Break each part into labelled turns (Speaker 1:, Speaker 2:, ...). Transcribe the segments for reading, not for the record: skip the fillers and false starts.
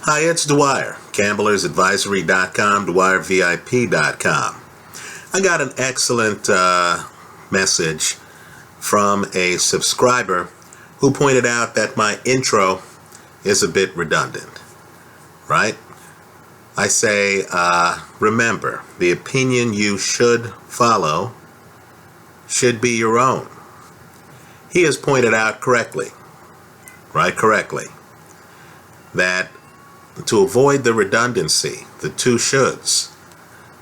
Speaker 1: Hi, it's Dwyer, gamblersadvisory.com, dwyervip.com. I got an excellent message from a subscriber who pointed out that my intro is a bit redundant, right? I say, remember, the opinion you should follow should be your own. He has pointed out correctly, that to avoid the redundancy, the two shoulds,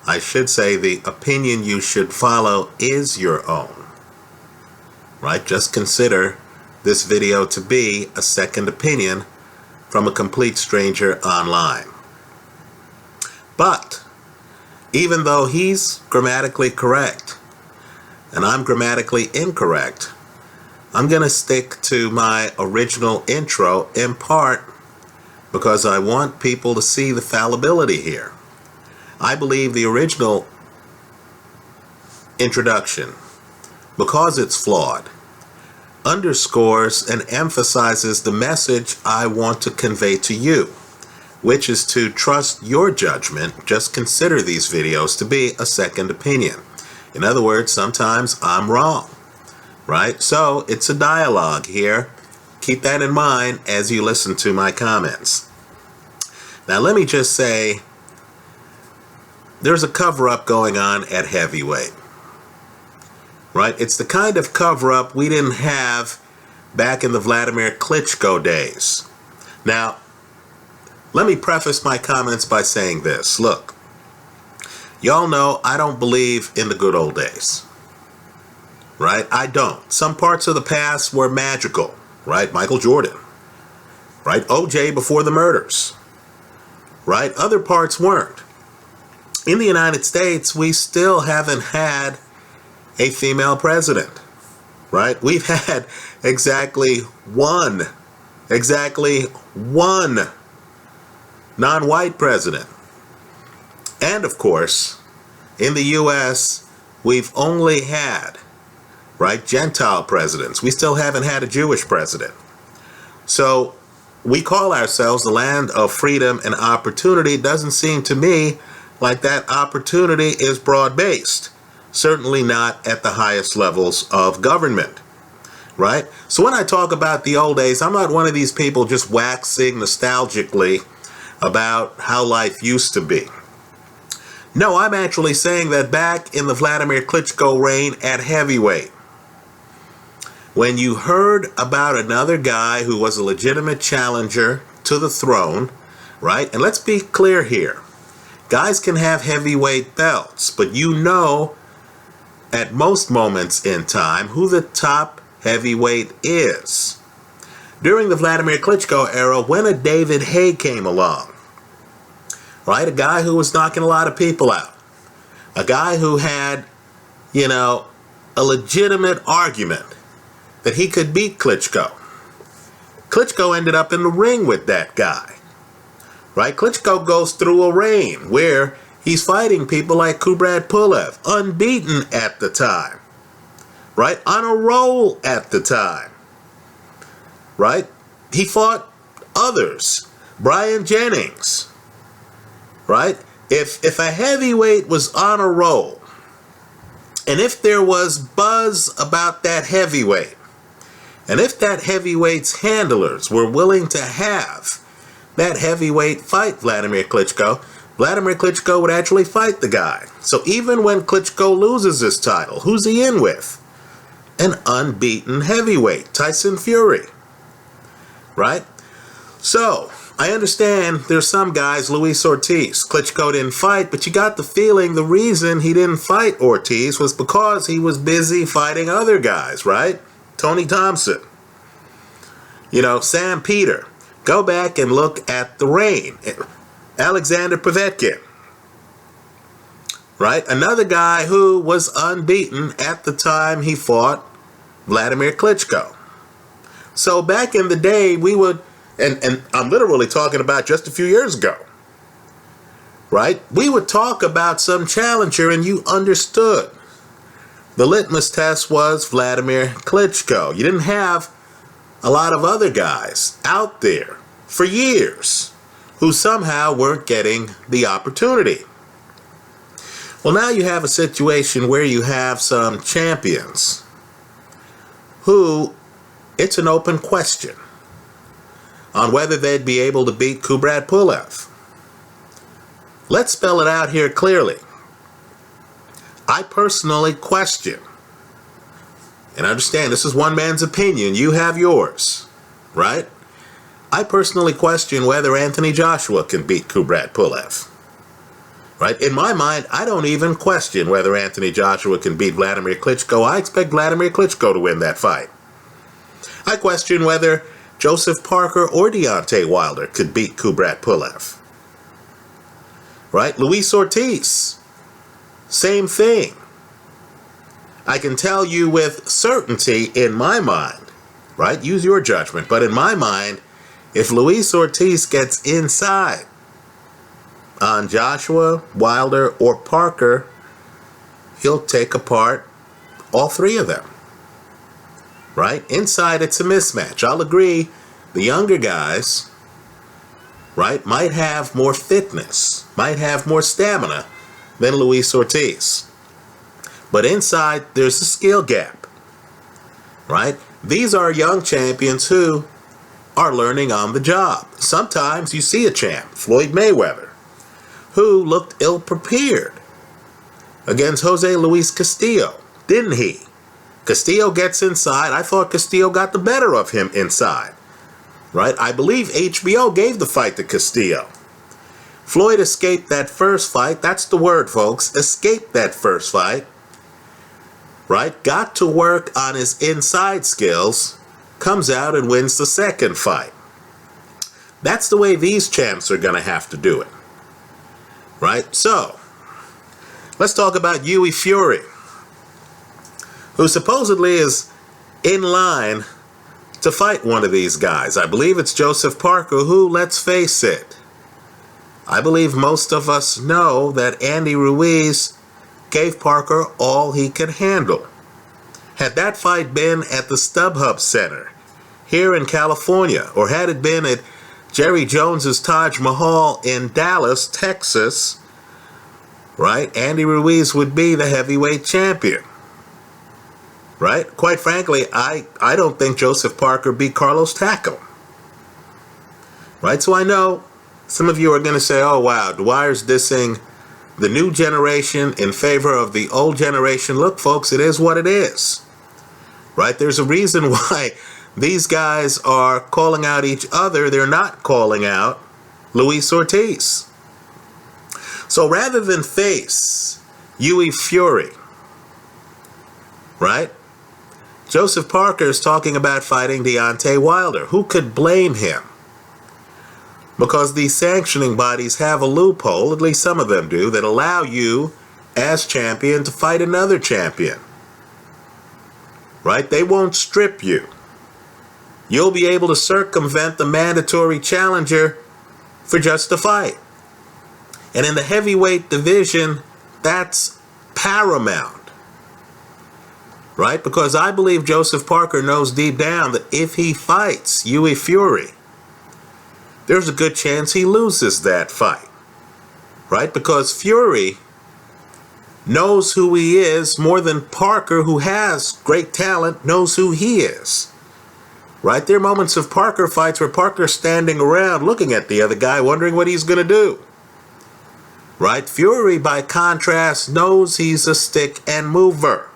Speaker 1: I should say the opinion you should follow is your own, right? Just consider this video to be a second opinion from a complete stranger online. But even though he's grammatically correct and I'm grammatically incorrect, I'm going to stick to my original intro in part because I want people to see the fallibility here. I believe the original introduction, because it's flawed, underscores and emphasizes the message I want to convey to you, which is to trust your judgment. Just consider these videos to be a second opinion. In other words, sometimes I'm wrong, right? So it's a dialogue here. Keep that in mind as you listen to my comments. Now let me just say, there's a cover-up going on at heavyweight, right? It's the kind of cover-up we didn't have back in the Vladimir Klitschko days. Now, let me preface my comments by saying this. Look, y'all know I don't believe in the good old days, right? I don't. Some parts of the past were magical, right? Michael Jordan, right? OJ before the murders, right? Other parts weren't. In the United States, we still haven't had a female president, right? We've had exactly one non-white president. And of course, in the U.S., we've only had, right, Gentile presidents. We still haven't had a Jewish president. So we call ourselves the land of freedom and opportunity. It doesn't seem to me like that opportunity is broad-based. Certainly not at the highest levels of government, right? So when I talk about the old days, I'm not one of these people just waxing nostalgically about how life used to be. No, I'm actually saying that back in the Vladimir Klitschko reign at heavyweight, when you heard about another guy who was a legitimate challenger to the throne, right? And let's be clear here. Guys can have heavyweight belts, but you know at most moments in time who the top heavyweight is. During the Vladimir Klitschko era, when a David Haye came along, right? A guy who was knocking a lot of people out. A guy who had, you know, a legitimate argument that he could beat Klitschko. Klitschko ended up in the ring with that guy, right? Klitschko goes through a reign where he's fighting people like Kubrat Pulev, unbeaten at the time, right? On a roll at the time, right? He fought others, Brian Jennings, right? If a heavyweight was on a roll, and if there was buzz about that heavyweight, and if that heavyweight's handlers were willing to have that heavyweight fight Vladimir Klitschko, Vladimir Klitschko would actually fight the guy. So even when Klitschko loses his title, who's he in with? An unbeaten heavyweight, Tyson Fury, right? So I understand there's some guys, Luis Ortiz, Klitschko didn't fight, but you got the feeling the reason he didn't fight Ortiz was because he was busy fighting other guys, right? Tony Thompson, you know, Sam Peter. Go back and look at the reign. Alexander Povetkin, right? Another guy who was unbeaten at the time he fought Vladimir Klitschko. So back in the day, we would, and I'm literally talking about just a few years ago, right? We would talk about some challenger and you understood. The litmus test was Vladimir Klitschko. You didn't have a lot of other guys out there for years who somehow weren't getting the opportunity. Well, now you have a situation where you have some champions who it's an open question on whether they'd be able to beat Kubrat Pulev. Let's spell it out here clearly. I personally question, and understand this is one man's opinion, you have yours, right? I personally question whether Anthony Joshua can beat Kubrat Pulev. Right? In my mind, I don't even question whether Anthony Joshua can beat Vladimir Klitschko. I expect Vladimir Klitschko to win that fight. I question whether Joseph Parker or Deontay Wilder could beat Kubrat Pulev. Right? Luis Ortiz, same thing. I can tell you with certainty in my mind, right? Use your judgment, but in my mind, if Luis Ortiz gets inside on Joshua, Wilder, or Parker, he'll take apart all three of them. Right? Inside, it's a mismatch. I'll agree, the younger guys, right, might have more fitness, might have more stamina than Luis Ortiz. But inside, there's a skill gap. Right? These are young champions who are learning on the job. Sometimes you see a champ, Floyd Mayweather, who looked ill-prepared against Jose Luis Castillo, didn't he? Castillo gets inside. I thought Castillo got the better of him inside, right? I believe HBO gave the fight to Castillo. Floyd escaped that first fight. That's the word, folks. Escaped that first fight, right? Got to work on his inside skills, comes out and wins the second fight. That's the way these champs are going to have to do it. Right? So, let's talk about Yui Fury, who supposedly is in line to fight one of these guys. I believe it's Joseph Parker, who, let's face it, I believe most of us know that Andy Ruiz gave Parker all he could handle. Had that fight been at the StubHub Center here in California, or had it been at Jerry Jones's Taj Mahal in Dallas, Texas, right, Andy Ruiz would be the heavyweight champion. Right? Quite frankly, I don't think Joseph Parker beat Carlos Takam. Right? So I know some of you are going to say, oh wow, Dwyer's dissing the new generation in favor of the old generation. Look, folks, it is what it is. Right? There's a reason why these guys are calling out each other. They're not calling out Luis Ortiz. So rather than face Yui Fury, right, Joseph Parker is talking about fighting Deontay Wilder. Who could blame him? Because these sanctioning bodies have a loophole, at least some of them do, that allow you as champion to fight another champion. Right? They won't strip you. You'll be able to circumvent the mandatory challenger for just a fight. And in the heavyweight division, that's paramount. Right? Because I believe Joseph Parker knows deep down that if he fights Yui Fury, there's a good chance he loses that fight. Right? Because Fury knows who he is more than Parker, who has great talent, knows who he is. Right? There are moments of Parker fights where Parker's standing around looking at the other guy, wondering what he's going to do. Right? Fury, by contrast, knows he's a stick and mover.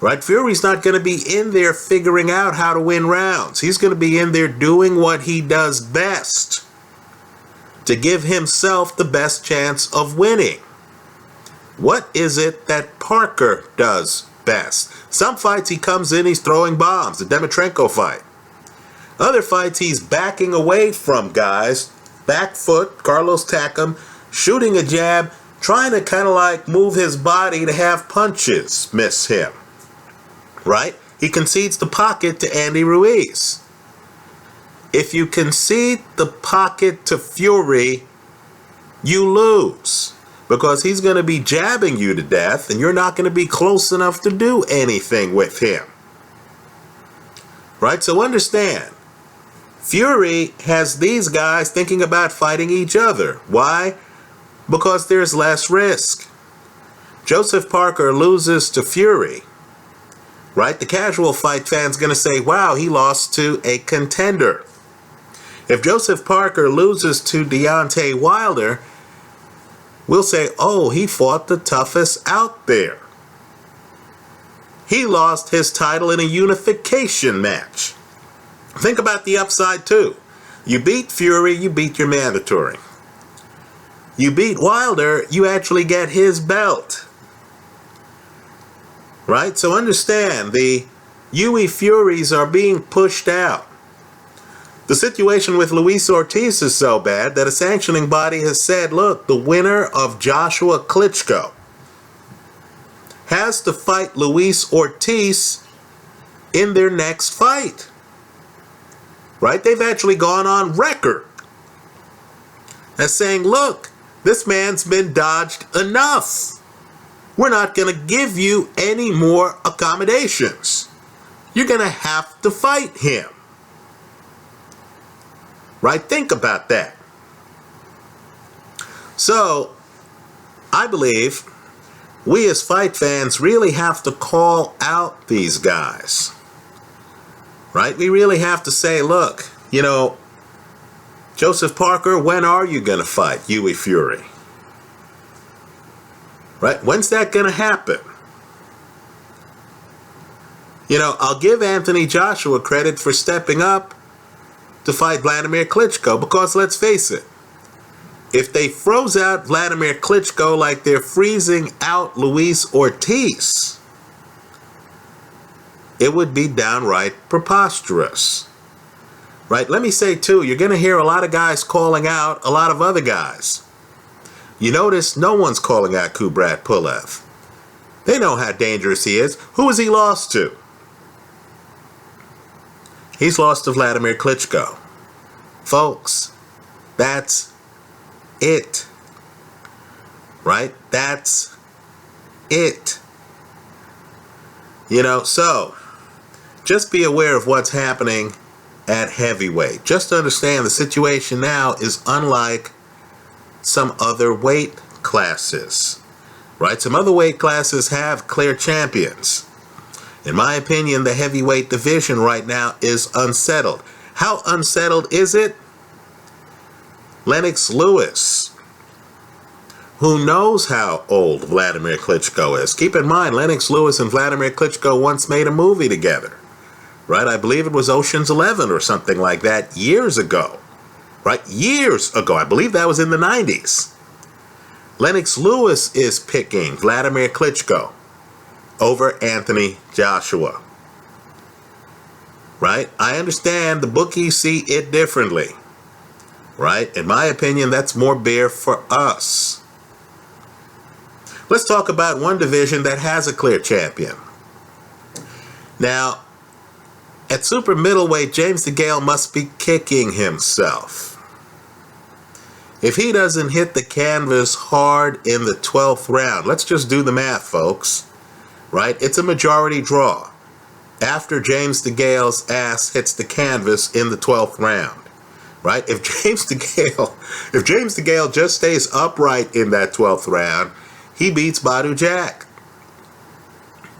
Speaker 1: Right? Fury's not going to be in there figuring out how to win rounds. He's going to be in there doing what he does best to give himself the best chance of winning. What is it that Parker does best? Some fights he comes in, he's throwing bombs. The Demetrenko fight. Other fights he's backing away from guys, back foot, Carlos Takam, shooting a jab, trying to kind of like move his body to have punches miss him. Right? He concedes the pocket to Andy Ruiz. If you concede the pocket to Fury, you lose. Because he's going to be jabbing you to death, and you're not going to be close enough to do anything with him. Right? So understand, Fury has these guys thinking about fighting each other. Why? Because there's less risk. Joseph Parker loses to Fury, right? The casual fight fan's going to say, wow, he lost to a contender. If Joseph Parker loses to Deontay Wilder, we'll say, oh, he fought the toughest out there. He lost his title in a unification match. Think about the upside too. You beat Fury, you beat your mandatory. You beat Wilder, you actually get his belt. Right? So understand, the UE Furies are being pushed out. The situation with Luis Ortiz is so bad that a sanctioning body has said, look, the winner of Joshua Klitschko has to fight Luis Ortiz in their next fight. Right? They've actually gone on record as saying, look, this man's been dodged enough. We're not going to give you any more accommodations. You're going to have to fight him. Right? Think about that. So, I believe we as fight fans really have to call out these guys. Right? We really have to say, look, you know, Joseph Parker, when are you going to fight UE Fury? Right? When's that going to happen? You know, I'll give Anthony Joshua credit for stepping up to fight Vladimir Klitschko, because let's face it, if they froze out Vladimir Klitschko like they're freezing out Luis Ortiz, it would be downright preposterous. Right? Let me say too, you're going to hear a lot of guys calling out a lot of other guys. You notice no one's calling out Kubrat Pulev. They know how dangerous he is. Who has he lost to? He's lost to Vladimir Klitschko. Folks, that's it. Right? That's it. You know, so just be aware of what's happening at heavyweight. Just understand the situation now is unlike some other weight classes. Right? Some other weight classes have clear champions. In my opinion, the heavyweight division right now is unsettled. How unsettled is it? Lennox Lewis, who knows how old Vladimir Klitschko is. Keep in mind, Lennox Lewis and Vladimir Klitschko once made a movie together. Right? I believe it was Ocean's 11 or something like that years ago. Right? Years ago. I believe that was in the 90s. Lennox Lewis is picking Vladimir Klitschko over Anthony Joshua. Right? I understand the bookies see it differently. Right? In my opinion, that's more beer for us. Let's talk about one division that has a clear champion. Now, at super middleweight, James DeGale must be kicking himself. If he doesn't hit the canvas hard in the 12th round, let's just do the math, folks. Right? It's a majority draw after James DeGale's ass hits the canvas in the 12th round. Right? If James DeGale just stays upright in that 12th round, he beats Badu Jack.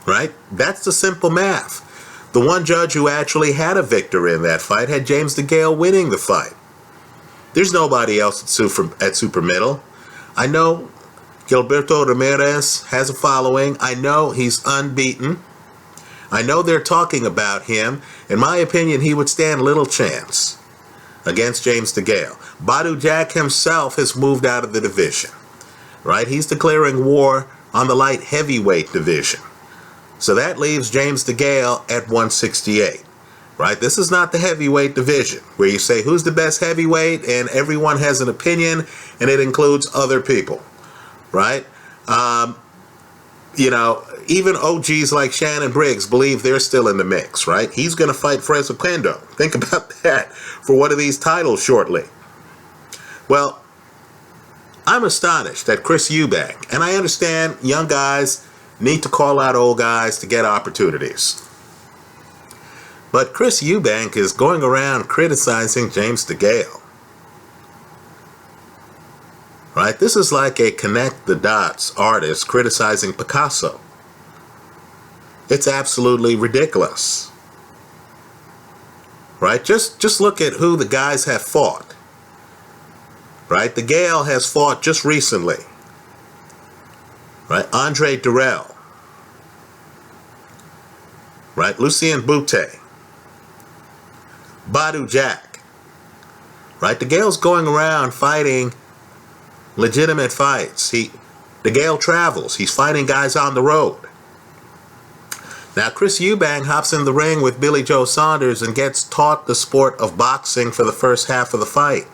Speaker 1: Right? That's the simple math. The one judge who actually had a victor in that fight had James DeGale winning the fight. There's nobody else at super middle. I know Gilberto Ramirez has a following. I know he's unbeaten. I know they're talking about him. In my opinion, he would stand little chance against James DeGale. Badu Jack himself has moved out of the division. Right? He's declaring war on the light heavyweight division. So that leaves James DeGale at 168. Right? This is not the heavyweight division where you say who's the best heavyweight and everyone has an opinion and it includes other people. Right? You know, even OGs like Shannon Briggs believe they're still in the mix. Right? He's going to fight Fres Oquendo. Think about that for one of these titles shortly. Well, I'm astonished at Chris Eubank, and I understand young guys need to call out old guys to get opportunities. But Chris Eubank is going around criticizing James DeGale. Right? This is like a connect the dots artist criticizing Picasso. It's absolutely ridiculous. Right? Just look at who the guys have fought. Right? DeGale has fought just recently. Right? Andre Durrell. Right? Lucien Boutte. Badu Jack. Right? DeGale's going around fighting legitimate fights. DeGale travels. He's fighting guys on the road. Now, Chris Eubank hops in the ring with Billy Joe Saunders and gets taught the sport of boxing for the first half of the fight.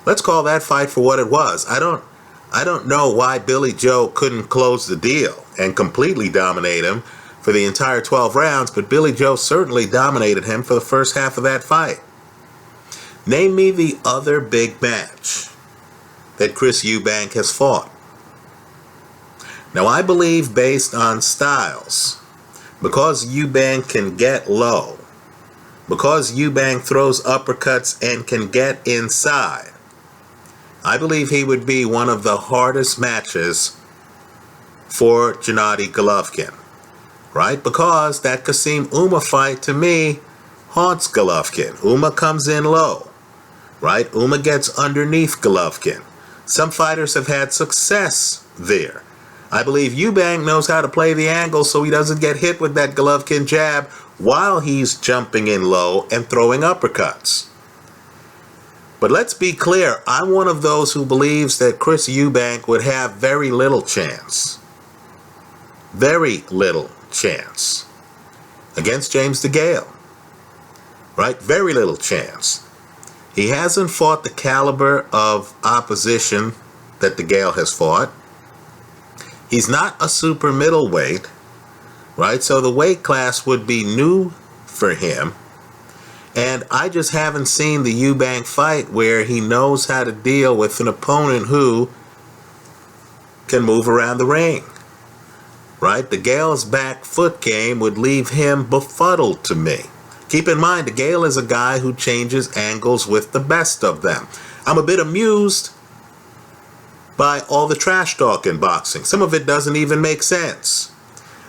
Speaker 1: Let's call that fight for what it was. I don't know why Billy Joe couldn't close the deal and completely dominate him for the entire 12 rounds, but Billy Joe certainly dominated him for the first half of that fight. Name me the other big match that Chris Eubank has fought. Now, I believe based on styles, because Eubank can get low, because Eubank throws uppercuts and can get inside, I believe he would be one of the hardest matches for Gennady Golovkin. Right? Because that Kasim Uma fight, to me, haunts Golovkin. Uma comes in low. Right? Uma gets underneath Golovkin. Some fighters have had success there. I believe Eubank knows how to play the angle so he doesn't get hit with that Golovkin jab while he's jumping in low and throwing uppercuts. But let's be clear, I'm one of those who believes that Chris Eubank would have very little chance. Very little chance against James DeGale. Right? Very little chance. He hasn't fought the caliber of opposition that DeGale has fought. He's not a super middleweight, right? So the weight class would be new for him. And I just haven't seen the Eubank fight where he knows how to deal with an opponent who can move around the ring. Right? DeGale's back foot game would leave him befuddled to me. Keep in mind, DeGale is a guy who changes angles with the best of them. I'm a bit amused by all the trash talk in boxing. Some of it doesn't even make sense.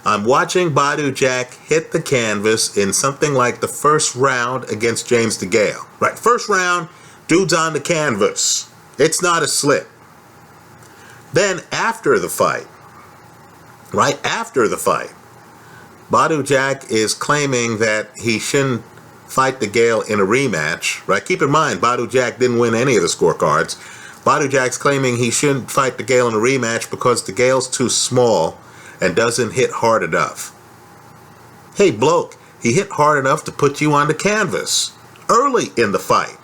Speaker 1: I'm watching Badu Jack hit the canvas in something like the first round against James DeGale. Right, first round, dude's on the canvas. It's not a slip. Then after the fight, right after the fight, Badu Jack is claiming that he shouldn't fight DeGale in a rematch. Right, keep in mind, Badu Jack didn't win any of the scorecards. Badu Jack's claiming he shouldn't fight DeGale in a rematch because DeGale's too small and doesn't hit hard enough. Hey, bloke, he hit hard enough to put you on the canvas early in the fight.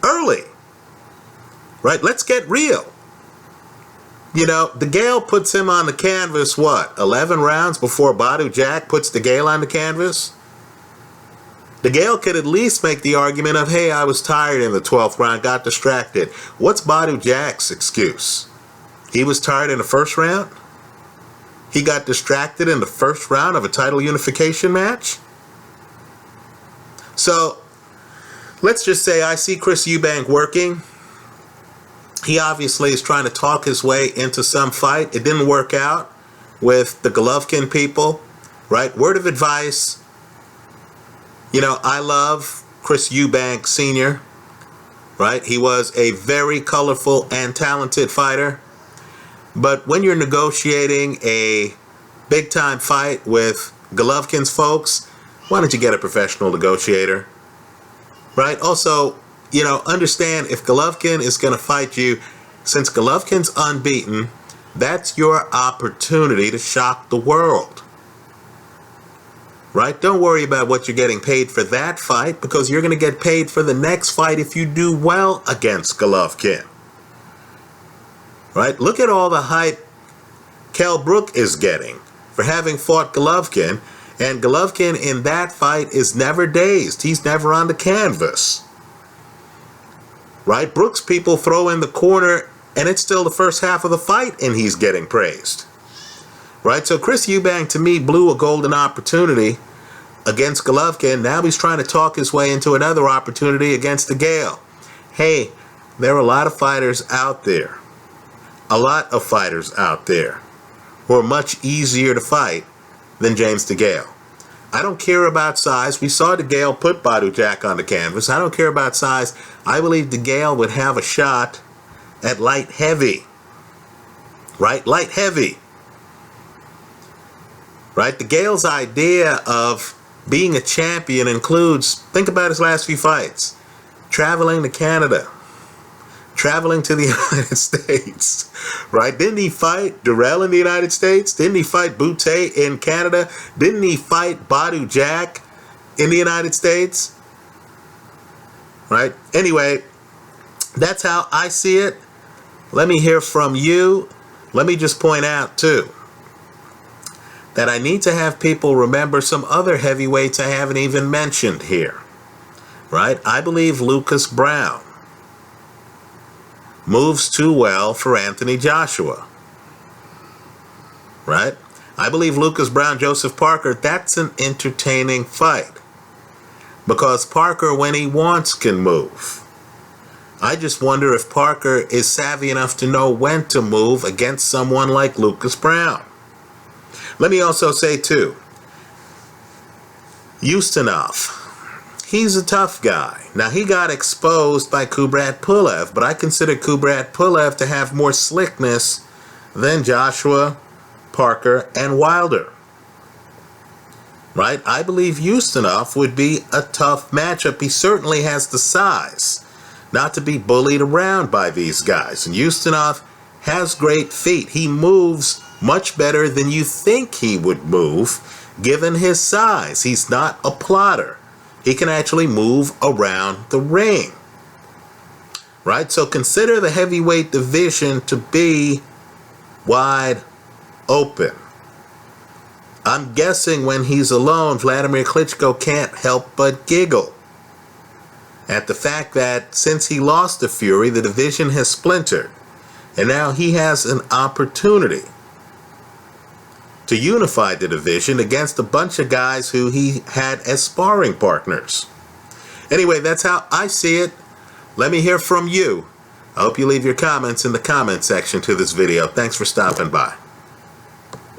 Speaker 1: Early. Right? Let's get real. You know, DeGale puts him on the canvas, what, 11 rounds before Badu Jack puts DeGale on the canvas? DeGale could at least make the argument of, hey, I was tired in the 12th round, got distracted. What's Badu Jack's excuse? He was tired in the first round? He got distracted in the first round of a title unification match? So, let's just say I see Chris Eubank working. He obviously is trying to talk his way into some fight. It didn't work out with the Golovkin people, right? Word of advice. You know, I love Chris Eubank Sr., right? He was a very colorful and talented fighter. But when you're negotiating a big-time fight with Golovkin's folks, why don't you get a professional negotiator? Right? Also, you know, understand if Golovkin is going to fight you, since Golovkin's unbeaten, that's your opportunity to shock the world. Right? Don't worry about what you're getting paid for that fight, because you're going to get paid for the next fight if you do well against Golovkin. Right? Look at all the hype Kell Brook is getting for having fought Golovkin, and Golovkin in that fight is never dazed. He's never on the canvas. Right? Brook's people throw in the corner, and it's still the first half of the fight, and he's getting praised. Right? So Chris Eubank, to me, blew a golden opportunity against Golovkin. Now he's trying to talk his way into another opportunity against DeGale. Hey, there are a lot of fighters out there. A lot of fighters out there who are much easier to fight than James DeGale. I don't care about size. We saw DeGale put Badu Jack on the canvas. I don't care about size. I believe DeGale would have a shot at light heavy. Right? Light heavy. Right? DeGale's idea of being a champion includes, think about his last few fights. Traveling to Canada. Traveling to the United States, right? Didn't he fight Durrell in the United States? Didn't he fight Boutte in Canada? Didn't he fight Badu Jack in the United States? Right? Anyway, that's how I see it. Let me hear from you. Let me just point out, too, that I need to have people remember some other heavyweights I haven't even mentioned here. Right? I believe Lucas Browne moves too well for Anthony Joshua. Right? I believe Lucas Browne, Joseph Parker, that's an entertaining fight. Because Parker, when he wants, can move. I just wonder if Parker is savvy enough to know when to move against someone like Lucas Browne. Let me also say, too, Ustinov. He's a tough guy. Now, he got exposed by Kubrat Pulev, but I consider Kubrat Pulev to have more slickness than Joshua, Parker, and Wilder. Right? I believe Ustinov would be a tough matchup. He certainly has the size not to be bullied around by these guys. And Ustinov has great feet. He moves much better than you think he would move, given his size. He's not a plotter. He can actually move around the ring. Right? So consider the heavyweight division to be wide open. I'm guessing when he's alone, Vladimir Klitschko can't help but giggle at the fact that since he lost to Fury, the division has splintered. And now he has an opportunity to unify the division against a bunch of guys who he had as sparring partners. Anyway, that's how I see it. Let me hear from you. I hope you leave your comments in the comment section to this video. Thanks for stopping by.